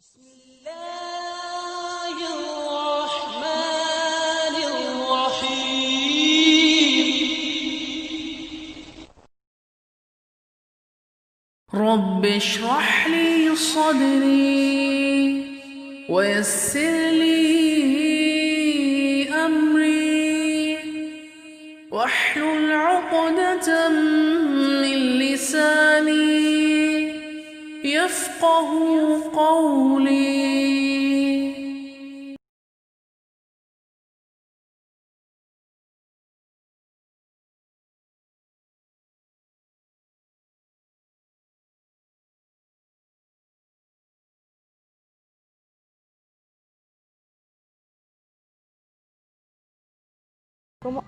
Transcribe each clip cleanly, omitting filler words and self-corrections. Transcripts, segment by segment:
بسم الله الرحمن الرحيم. رب اشرح لي صدري ويسر لي أمري واحلل عقدة من لساني يفقه قولي.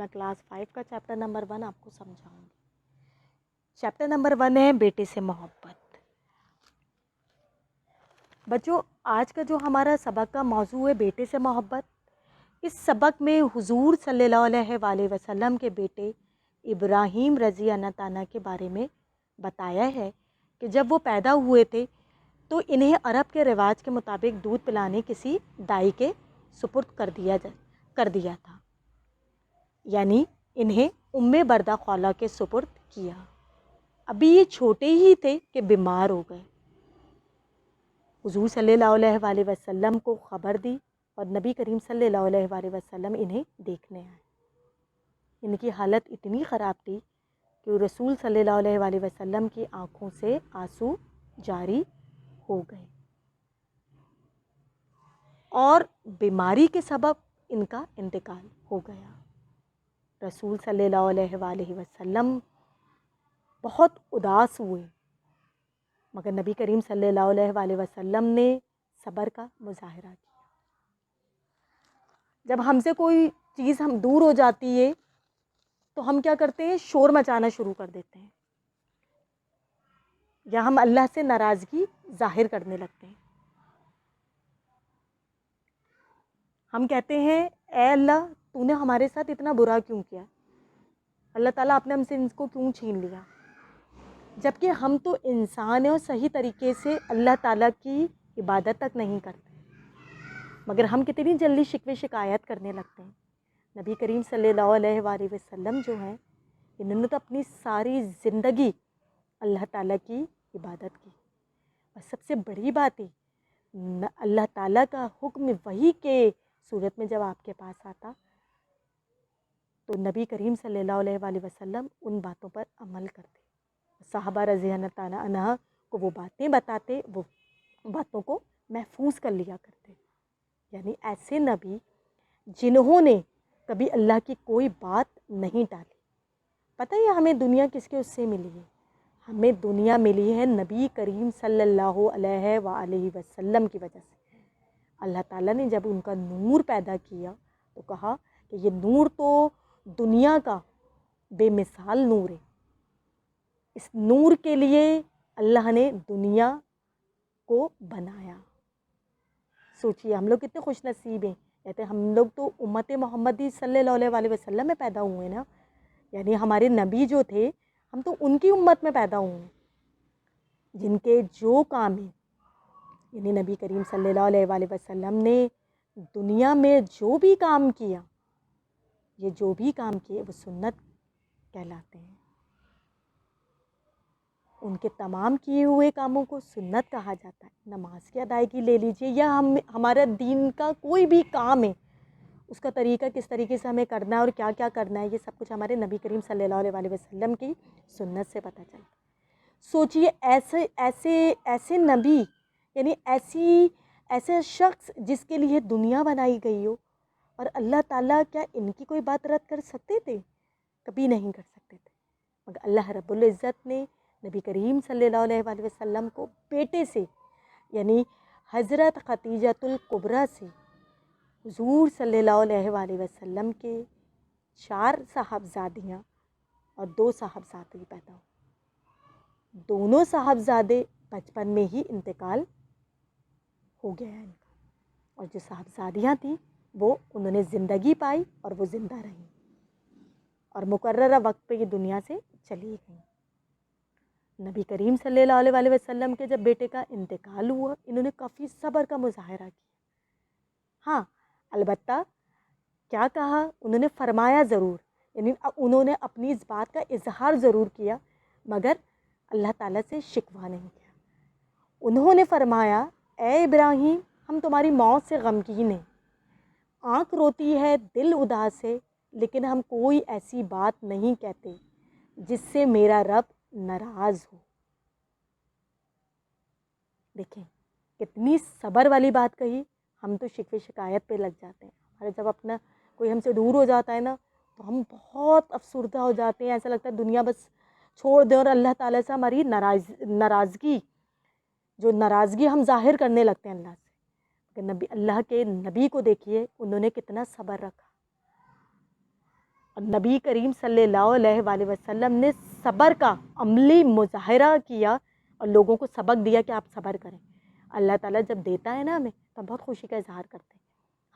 میں کلاس 5 کا چیپٹر نمبر 1 آپ کو سمجھاؤں گی۔ چیپٹر نمبر 1 ہے بیٹے سے محبت۔ بچوں، آج کا جو ہمارا سبق کا موضوع ہے بیٹے سے محبت، اس سبق میں حضور صلی اللہ علیہ وآلہ وسلم کے بیٹے ابراہیم رضی اللہ تعالیٰ کے بارے میں بتایا ہے کہ جب وہ پیدا ہوئے تھے تو انہیں عرب کے رواج کے مطابق دودھ پلانے کسی دائی کے سپرد کر دیا تھا، یعنی انہیں ام بردہ خولہ کے سپرد کیا۔ ابھی یہ چھوٹے ہی تھے کہ بیمار ہو گئے۔ حضور صلی اللہ علیہ وآلہ وسلم کو خبر دی اور نبی کریم صلی اللہ علیہ وآلہ وسلم انہیں دیکھنے آئے۔ ان کی حالت اتنی خراب تھی کہ رسول صلی اللہ علیہ وآلہ وسلم کی آنکھوں سے آنسو جاری ہو گئے اور بیماری کے سبب ان کا انتقال ہو گیا۔ رسول صلی اللہ علیہ وآلہ وسلم بہت اداس ہوئے، مگر نبی کریم صلی اللہ علیہ وآلہ وسلم نے صبر کا مظاہرہ کیا۔ جب ہم سے کوئی چیز ہم دور ہو جاتی ہے تو ہم کیا کرتے ہیں؟ شور مچانا شروع کر دیتے ہیں، یا ہم اللہ سے ناراضگی ظاہر کرنے لگتے ہیں۔ ہم کہتے ہیں اے اللہ، تو نے ہمارے ساتھ اتنا برا کیوں کیا؟ اللہ تعالیٰ آپ نے ہم سے ان کو کیوں چھین لیا؟ جبکہ ہم تو انسان ہیں اور صحیح طریقے سے اللہ تعالیٰ کی عبادت تک نہیں کرتے، مگر ہم کتنی جلدی شکوے شکایت کرنے لگتے ہیں۔ نبی کریم صلی اللہ علیہ وآلہ وسلم جو ہیں، انہوں نے تو اپنی ساری زندگی اللہ تعالیٰ کی عبادت کی، اور سب سے بڑی بات ہے اللہ تعالیٰ کا حکم وحی کے صورت میں جب آپ کے پاس آتا تو نبی کریم صلی اللہ علیہ وآلہ وسلم ان باتوں پر عمل کرتے، صحابہ رضی اللہ تعالیٰ عنہ کو وہ باتیں بتاتے، وہ باتوں کو محفوظ کر لیا کرتے۔ یعنی ایسے نبی جنہوں نے کبھی اللہ کی کوئی بات نہیں ٹالی۔ پتہ ہے ہمیں دنیا کس کے اس سے ملی ہے؟ ہمیں دنیا ملی ہے نبی کریم صلی اللہ علیہ وآلہ وسلم کی وجہ سے۔ اللہ تعالیٰ نے جب ان کا نور پیدا کیا تو کہا کہ یہ نور تو دنیا کا بے مثال نور ہے، اس نور کے لیے اللہ نے دنیا کو بنایا۔ سوچئے ہم لوگ کتنے خوش نصیب ہیں، کہتے ہیں ہم لوگ تو امت محمدی صلی اللہ علیہ وآلہ وسلم میں پیدا ہوئے نا، یعنی ہمارے نبی جو تھے ہم تو ان کی امت میں پیدا ہوئے ہیں، جن کے جو کام ہیں، یعنی نبی کریم صلی اللہ علیہ وآلہ وسلم نے دنیا میں جو بھی کام کیا، یہ جو بھی کام کیے وہ سنت کہلاتے ہیں۔ ان کے تمام کیے ہوئے کاموں کو سنت کہا جاتا ہے۔ نماز کی ادائیگی لے لیجئے، یا ہمارا دین کا کوئی بھی کام ہے، اس کا طریقہ کس طریقے سے ہمیں کرنا ہے اور کیا کیا کرنا ہے، یہ سب کچھ ہمارے نبی کریم صلی اللہ علیہ وآلہ وسلم کی سنت سے پتہ چلتا ہے۔ سوچئے ایسے نبی، یعنی ایسے شخص جس کے لیے دنیا بنائی گئی ہو، اور اللہ تعالیٰ کیا ان کی کوئی بات رد کر سکتے تھے؟ کبھی نہیں کر سکتے تھے، مگر اللہ رب العزت نے نبی کریم صلی اللہ علیہ وآلہ وسلم کو بیٹے سے، یعنی حضرت خدیجۃ الکبریٰ سے، حضور صلی اللہ علیہ وآلہ وسلم کے 4 صاحبزادیاں اور 2 صاحبزادے پیدا ہوئے۔ دونوں صاحبزادے بچپن میں ہی انتقال ہو گیا ان کا، اور جو صاحبزادیاں تھیں وہ انہوں نے زندگی پائی اور وہ زندہ رہیں اور مقررہ وقت پہ یہ دنیا سے چلی گئیں۔ نبی کریم صلی اللہ علیہ وآلہ وسلم کے جب بیٹے کا انتقال ہوا، انہوں نے کافی صبر کا مظاہرہ کیا۔ ہاں البتہ کیا کہا، انہوں نے فرمایا ضرور، یعنی انہوں نے اپنی اس بات کا اظہار ضرور کیا، مگر اللہ تعالیٰ سے شکوہ نہیں کیا۔ انہوں نے فرمایا اے ابراہیم، ہم تمہاری موت سے غمگین ہیں، آنکھ روتی ہے، دل اداس ہے، لیکن ہم کوئی ایسی بات نہیں کہتے جس سے میرا رب ناراض ہو۔ دیکھیں کتنی صبر والی بات کہی۔ ہم تو شکوے شکایت پہ لگ جاتے ہیں، ہمارے جب اپنا کوئی ہم سے دور ہو جاتا ہے نا تو ہم بہت افسردہ ہو جاتے ہیں، ایسا لگتا ہے دنیا بس چھوڑ دیں، اور اللہ تعالیٰ سے ہماری ناراضگی ہم ظاہر کرنے لگتے ہیں اللہ سے۔ کہ اللہ کے نبی کو دیکھیے، انہوں نے کتنا صبر رکھا، اور نبی کریم صلی اللہ علیہ وآلہ وسلم نے صبر کا عملی مظاہرہ کیا اور لوگوں کو سبق دیا کہ آپ صبر کریں۔ اللہ تعالیٰ جب دیتا ہے نا ہمیں تو ہم بہت خوشی کا اظہار کرتے ہیں،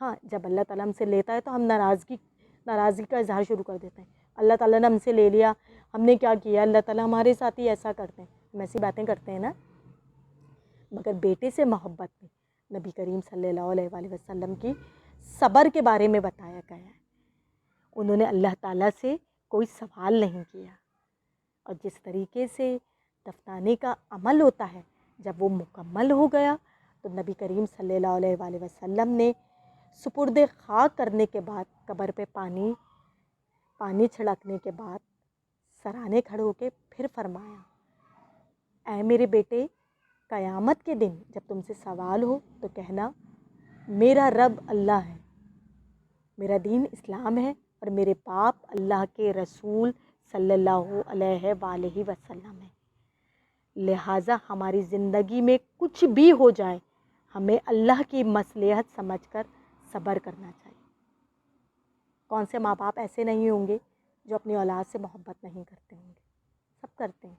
ہاں جب اللہ تعالیٰ ہم سے لیتا ہے تو ہم ناراضگی کا اظہار شروع کر دیتے ہیں۔ اللہ تعالیٰ نے ہم سے لے لیا، ہم نے کیا کیا، اللہ تعالیٰ ہمارے ساتھ ہی ایسا کرتے ہیں، ہم ایسی باتیں کرتے ہیں نا۔ مگر بیٹے سے محبت میں نبی کریم صلی اللہ علیہ وآلہ وسلم کی صبر کے بارے میں بتایا گیا ہے۔ انہوں نے اللہ تعالیٰ سے کوئی سوال نہیں کیا، اور جس طریقے سے دفنانے کا عمل ہوتا ہے جب وہ مکمل ہو گیا تو نبی کریم صلی اللہ علیہ وآلہ وسلم نے سپرد خاک کرنے کے بعد قبر پہ پانی چھڑکنے کے بعد سرانے کھڑے ہو کے پھر فرمایا، اے میرے بیٹے، قیامت کے دن جب تم سے سوال ہو تو کہنا میرا رب اللہ ہے، میرا دین اسلام ہے، اور میرے باپ اللہ کے رسول صلی اللہ علیہ وآلہ وسلم ہے۔ لہٰذا ہماری زندگی میں کچھ بھی ہو جائے ہمیں اللہ کی مصلحت سمجھ کر صبر کرنا چاہیے۔ کون سے ماں باپ ایسے نہیں ہوں گے جو اپنی اولاد سے محبت نہیں کرتے ہوں گے؟ سب کرتے ہیں۔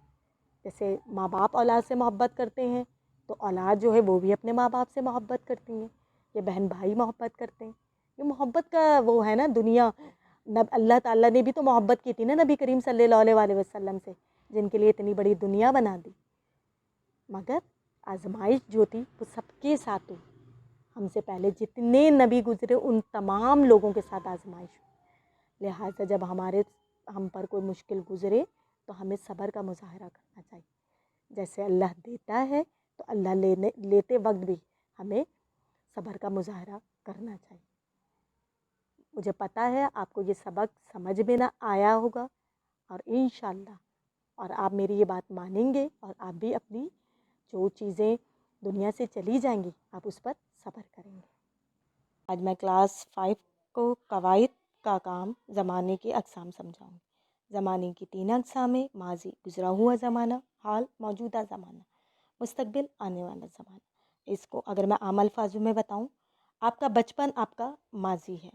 جیسے ماں باپ اولاد سے محبت کرتے ہیں تو اولاد جو ہے وہ بھی اپنے ماں باپ سے محبت کرتی ہیں، یا بہن بھائی محبت کرتے ہیں۔ یہ محبت کا وہ ہے نا دنیا۔ اللہ تعالیٰ نے بھی تو محبت کی تھی نا نبی کریم صلی اللہ علیہ وآلہ وسلم سے، جن کے لیے اتنی بڑی دنیا بنا دی۔ مگر آزمائش جو تھی وہ سب کے ساتھ ہوئی، ہم سے پہلے جتنے نبی گزرے ان تمام لوگوں کے ساتھ آزمائش ہوئی۔ لہٰذا جب ہم پر کوئی مشکل گزرے تو ہمیں صبر کا مظاہرہ کرنا چاہیے۔ جیسے اللہ دیتا ہے تو اللہ لیتے وقت بھی ہمیں صبر کا مظاہرہ کرنا چاہیے۔ مجھے پتہ ہے آپ کو یہ سبق سمجھ میں نہ آیا ہوگا، اور انشاءاللہ اور آپ میری یہ بات مانیں گے اور آپ بھی اپنی جو چیزیں دنیا سے چلی جائیں گی آپ اس پر صبر کریں گے۔ آج میں کلاس 5 کو قواعد کا کام زمانے کی اقسام سمجھاؤں گی۔ زمانے کی 3 اقسام ہیں: ماضی گزرا ہوا زمانہ، حال موجودہ زمانہ، مستقبل آنے والا زمانہ۔ اس کو اگر میں عام الفاظوں میں بتاؤں، آپ کا بچپن آپ کا ماضی ہے،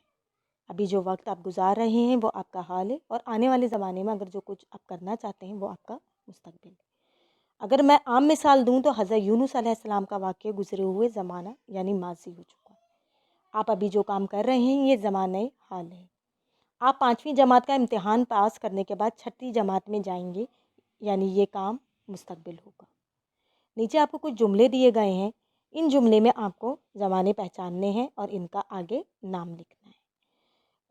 ابھی جو وقت آپ گزار رہے ہیں وہ آپ کا حال ہے، اور آنے والے زمانے میں اگر جو کچھ آپ کرنا چاہتے ہیں وہ آپ کا مستقبل ہے۔ اگر میں عام مثال دوں تو حضرت یونس علیہ السلام کا واقعہ گزرے ہوئے زمانہ یعنی ماضی ہو چکا ہے۔ آپ ابھی جو کام کر رہے ہیں یہ زمانہ حال ہے۔ آپ 5ویں جماعت کا امتحان پاس کرنے کے بعد 6ٹھی جماعت میں جائیں گے، یعنی یہ کام مستقبل ہوگا۔ نیچے آپ کو کچھ جملے دیے گئے ہیں، ان جملے میں آپ کو زمانے پہچاننے ہیں اور ان کا آگے نام لکھنا ہے۔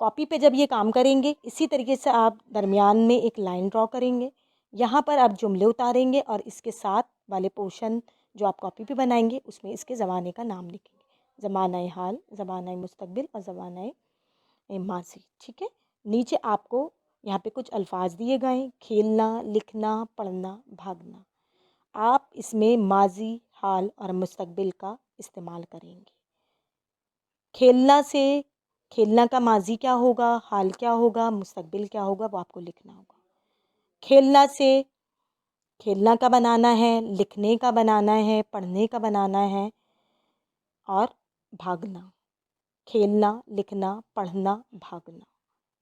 کاپی پہ جب یہ کام کریں گے اسی طریقے سے آپ درمیان میں ایک لائن ڈرا کریں گے، یہاں پر آپ جملے اتاریں گے اور اس کے ساتھ والے پورشن جو آپ کاپی پہ بنائیں گے اس میں اس کے زمانے کا نام لکھیں گے، زمانہ حال، زمانہ مستقبل اور زمانہ ماضی۔ ٹھیک ہے، نیچے آپ کو یہاں پہ کچھ الفاظ دیے گئے ہیں: کھیلنا، لکھنا، پڑھنا، بھاگنا۔ آپ اس میں ماضی، حال اور مستقبل کا استعمال کریں گے۔ کھیلنا کا ماضی کیا ہوگا، حال کیا ہوگا، مستقبل کیا ہوگا، وہ آپ کو لکھنا ہوگا۔ کھیلنا سے کھیلنا کا بنانا ہے، لکھنے کا بنانا ہے، پڑھنے کا بنانا ہے، اور بھاگنا۔ کھیلنا، لکھنا، پڑھنا، بھاگنا،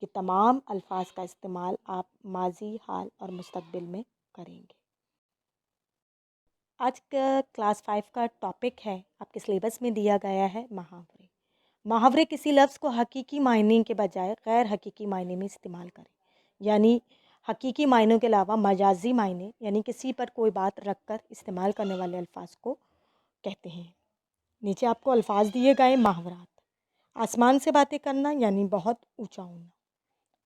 یہ تمام الفاظ کا استعمال آپ ماضی، حال اور مستقبل میں کریں گے۔ آج کا کلاس 5 کا ٹاپک ہے، آپ کے سلیبس میں دیا گیا ہے، محاورے۔ محاورے کسی لفظ کو حقیقی معنی کے بجائے غیر حقیقی معنی میں استعمال کریں، یعنی حقیقی معنوں کے علاوہ مجازی معنی یعنی کسی پر کوئی بات رکھ کر استعمال کرنے والے الفاظ کو کہتے ہیں۔ نیچے آپ کو الفاظ دیے گئے: محاورات، آسمان سے باتیں کرنا یعنی بہت اونچا ہونا،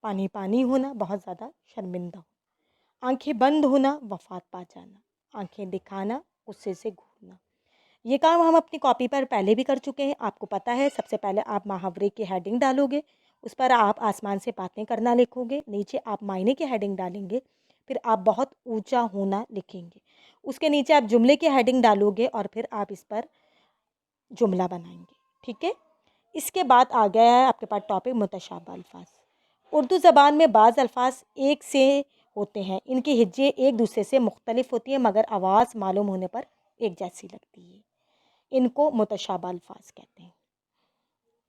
پانی پانی ہونا بہت زیادہ شرمندہ ہونا، آنکھیں بند ہونا وفات پا جانا، آنکھیں دکھانا غصے سے گھورنا۔ یہ کام ہم اپنی کاپی پر پہلے بھی کر چکے ہیں، آپ کو پتہ ہے۔ سب سے پہلے آپ محاورے کی ہیڈنگ ڈالو گے، اس پر آپ آسمان سے باتیں کرنا لکھو گے، نیچے آپ معنی کی ہیڈنگ ڈالیں گے، پھر آپ بہت اونچا ہونا لکھیں گے، اس کے نیچے آپ جملے کی ہیڈنگ ڈالو گے اور پھر آپ اس پر جملہ بنائیں گے۔ ٹھیک ہے، اس کے بعد آ گیا ہے آپ کے پاس ٹاپک متشابہ الفاظ۔ اردو زبان میں بعض الفاظ ایک سے ہوتے ہیں، ان کی ہجے ایک دوسرے سے مختلف ہوتی ہیں مگر آواز معلوم ہونے پر ایک جیسی لگتی ہے، ان کو متشابہ الفاظ کہتے ہیں۔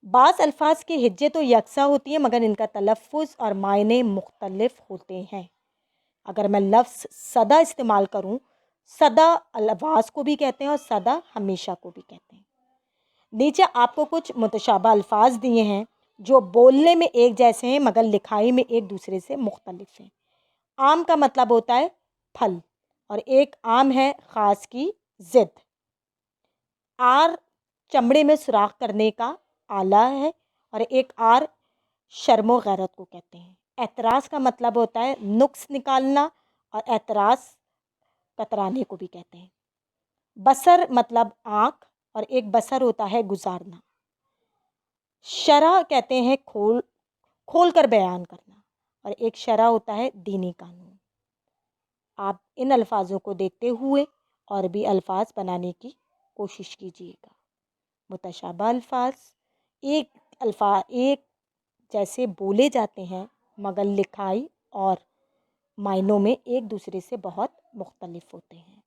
بعض الفاظ کی ہجے تو یکساں ہوتی ہیں مگر ان کا تلفظ اور معنی مختلف ہوتے ہیں۔ اگر میں لفظ سدا استعمال کروں، سدا الفاظ کو بھی کہتے ہیں اور سدا ہمیشہ کو بھی کہتے ہیں۔ نیچے آپ کو کچھ متشابہ الفاظ دیے ہیں جو بولنے میں ایک جیسے ہیں مگر لکھائی میں ایک دوسرے سے مختلف ہیں۔ آم کا مطلب ہوتا ہے پھل، اور ایک آم ہے خاص کی ضد۔ آر چمڑے میں سوراخ کرنے کا آلہ ہے، اور ایک آر شرم و غیرت کو کہتے ہیں۔ اعتراض کا مطلب ہوتا ہے نقص نکالنا، اور اعتراض کترانے کو بھی کہتے ہیں۔ بصر مطلب آنکھ، اور ایک بصر ہوتا ہے گزارنا۔ شرح کہتے ہیں کھول کر بیان کرنا، اور ایک شرح ہوتا ہے دینی قانون۔ آپ ان الفاظوں کو دیکھتے ہوئے اور بھی الفاظ بنانے کی کوشش کیجیے گا۔ متشابہ الفاظ ایک جیسے بولے جاتے ہیں مگر لکھائی اور معنوں میں ایک دوسرے سے بہت مختلف ہوتے ہیں۔